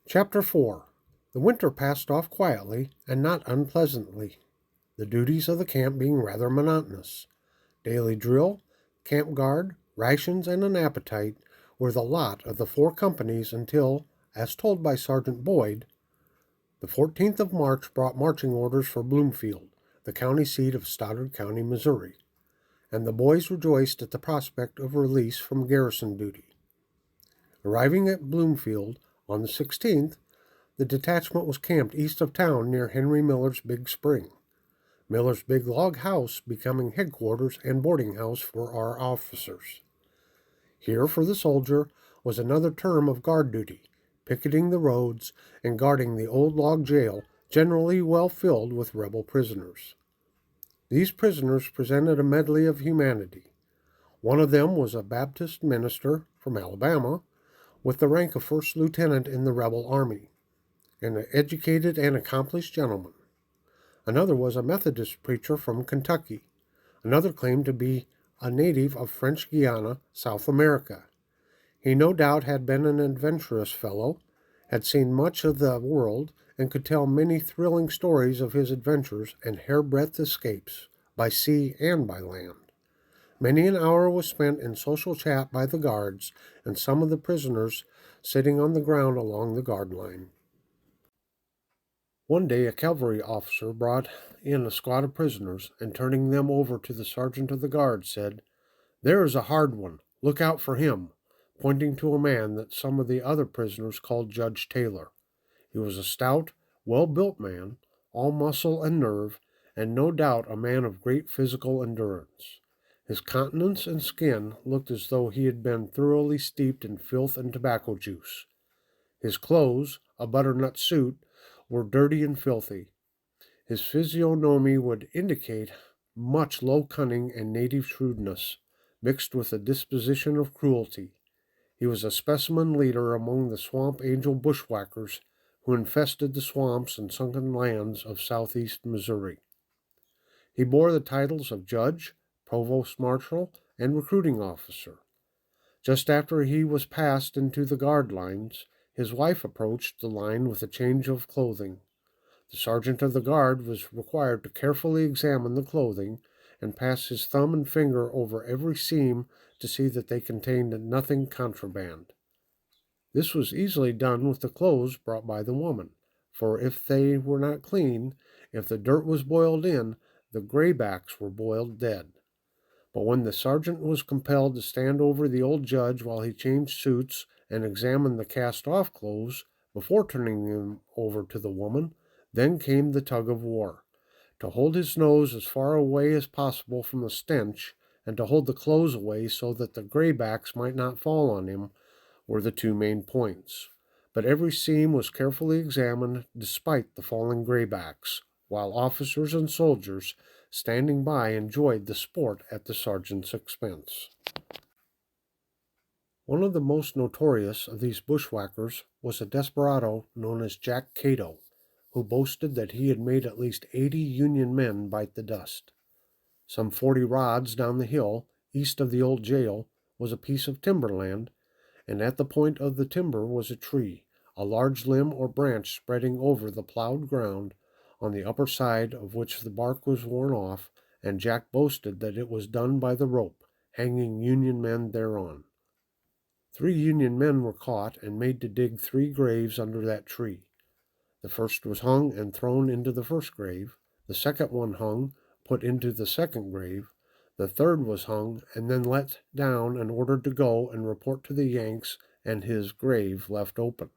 Chapter 4. The winter passed off quietly and not unpleasantly, the duties of the camp being rather monotonous. Daily drill, camp guard, rations, and an appetite were the lot of the four companies until, as told by Sergeant Boyd, the 14th of March brought marching orders for Bloomfield, the county seat of Stoddard County, Missouri, and the boys rejoiced at the prospect of release from garrison duty. Arriving at Bloomfield on the 16th, the detachment was camped east of town near Henry Miller's Big Spring, Miller's big log house becoming headquarters and boarding house for our officers. Here for the soldier was another term of guard duty, picketing the roads and guarding the old log jail, generally well filled with rebel prisoners. These prisoners presented a medley of humanity. One of them was a Baptist minister from Alabama, with the rank of first lieutenant in the rebel army, an educated and accomplished gentleman. Another was a Methodist preacher from Kentucky. Another claimed to be a native of French Guiana, South America. He no doubt had been an adventurous fellow, had seen much of the world, and could tell many thrilling stories of his adventures and hairbreadth escapes, by sea and by land. Many an hour was spent in social chat by the guards and some of the prisoners sitting on the ground along the guard line. One day a cavalry officer brought in a squad of prisoners, and turning them over to the sergeant of the guard, said, "There is a hard one. Look out for him," pointing to a man that some of the other prisoners called Judge Taylor. He was a stout, well-built man, all muscle and nerve, and no doubt a man of great physical endurance. His countenance and skin looked as though he had been thoroughly steeped in filth and tobacco juice. His clothes, a butternut suit, were dirty and filthy. His physiognomy would indicate much low cunning and native shrewdness, mixed with a disposition of cruelty. He was a specimen leader among the Swamp Angel bushwhackers who infested the swamps and sunken lands of southeast Missouri. He bore the titles of judge, provost marshal, and recruiting officer. Just after he was passed into the guard lines, his wife approached the line with a change of clothing. The sergeant of the guard was required to carefully examine the clothing and pass his thumb and finger over every seam to see that they contained nothing contraband. This was easily done with the clothes brought by the woman, for if they were not clean, if the dirt was boiled in, the graybacks were boiled dead. But when the sergeant was compelled to stand over the old judge while he changed suits and examined the cast-off clothes before turning them over to the woman, then came the tug of war. To hold his nose as far away as possible from the stench and to hold the clothes away so that the graybacks might not fall on him were the two main points. But every seam was carefully examined despite the falling graybacks, while officers and soldiers standing by enjoyed the sport at the sergeant's expense. One of the most notorious of these bushwhackers was a desperado known as Jack Cato, who boasted that he had made at least 80 Union men bite the dust. Some 40 rods down the hill, east of the old jail, was a piece of timberland, and at the point of the timber was a tree, a large limb or branch spreading over the plowed ground, on the upper side of which the bark was worn off, and Jack boasted that it was done by the rope, hanging Union men thereon. 3 Union men were caught and made to dig 3 graves under that tree. The first was hung and thrown into the first grave, the second one hung, put into the second grave, the third was hung and then let down and ordered to go and report to the Yanks, and his grave left open.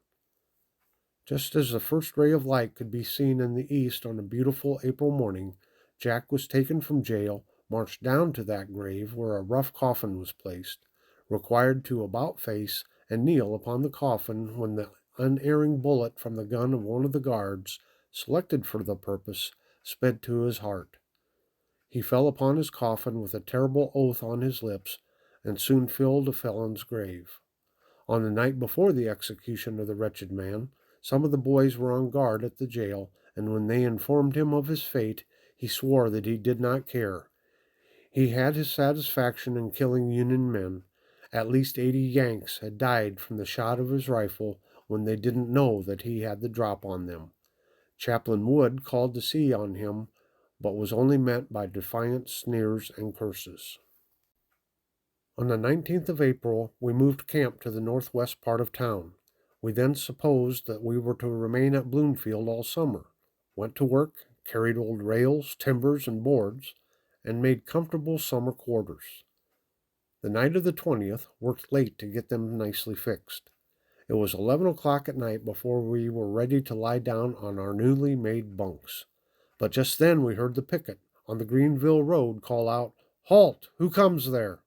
Just as the first ray of light could be seen in the east on a beautiful April morning, Jack was taken from jail, marched down to that grave where a rough coffin was placed, required to about face and kneel upon the coffin when the unerring bullet from the gun of one of the guards, selected for the purpose, sped to his heart. He fell upon his coffin with a terrible oath on his lips, and soon filled a felon's grave. On the night before the execution of the wretched man, some of the boys were on guard at the jail, and when they informed him of his fate, he swore that he did not care. He had his satisfaction in killing Union men. At least 80 Yanks had died from the shot of his rifle, when they didn't know that he had the drop on them. Chaplain Wood called to see on him, but was only met by defiant sneers and curses. On the 19th of April, we moved camp to the northwest part of town. We then supposed that we were to remain at Bloomfield all summer, went to work, carried old rails, timbers, and boards, and made comfortable summer quarters. The night of the 20th, worked late to get them nicely fixed. It was 11 o'clock at night before we were ready to lie down on our newly made bunks. But just then we heard the picket on the Greenville Road call out, "Halt! Who comes there?"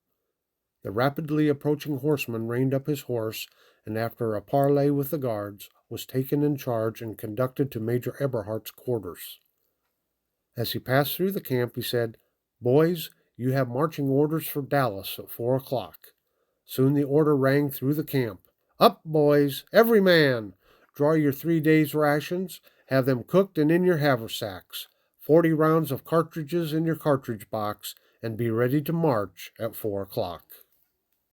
The rapidly approaching horseman reined up his horse, and after a parley with the guards, was taken in charge and conducted to Major Eberhardt's quarters. As he passed through the camp, he said, "Boys, you have marching orders for Dallas at 4 o'clock. Soon the order rang through the camp. "Up, boys, every man! Draw your 3 days' rations, have them cooked and in your haversacks, 40 rounds of cartridges in your cartridge box, and be ready to march at 4 o'clock.